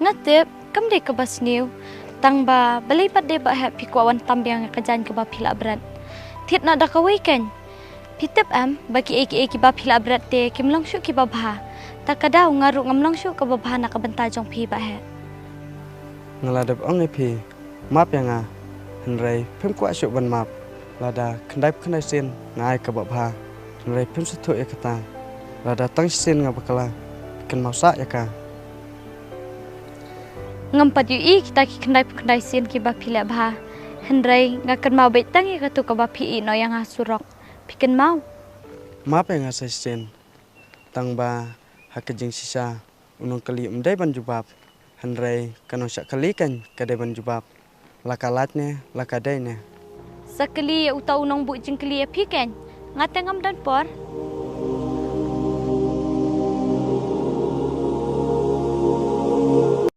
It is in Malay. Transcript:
Ngatip, kam de ke bas new. Tang ba balai pat de ba happy ko awan tambiang kajan ke ba pila berat. Tiat nak dah kawai kan. Pitep am bagi eki ba pila berat te kim lang syu ki ba bha. Tak kadau ngaru ngam lang syu ke ba bha nak benta jong pi ba he. Ngaladap ong epi. Map yang henrai pem kwa syu ban map. Lada kendai kendai sin ngai ke ba bha. Henrai pem setu ya kata. Lada tang sin ngabakala. Ken mausa ya ka. Ngampat yu kita ki kendai sin ki ba pila bha. Henrai ngakan mau betang ya katu ke ba pi no yang surok. Piken mau. Map yang asai sin. Tang ba hakejing sisa unung kali umdai ban jubab. Henrai kanong syak kali kan kadai ban jubab. Lakalatnya lakadainya. Sakali utau unong bu jeng kali ya piken. Ngateng am dan por.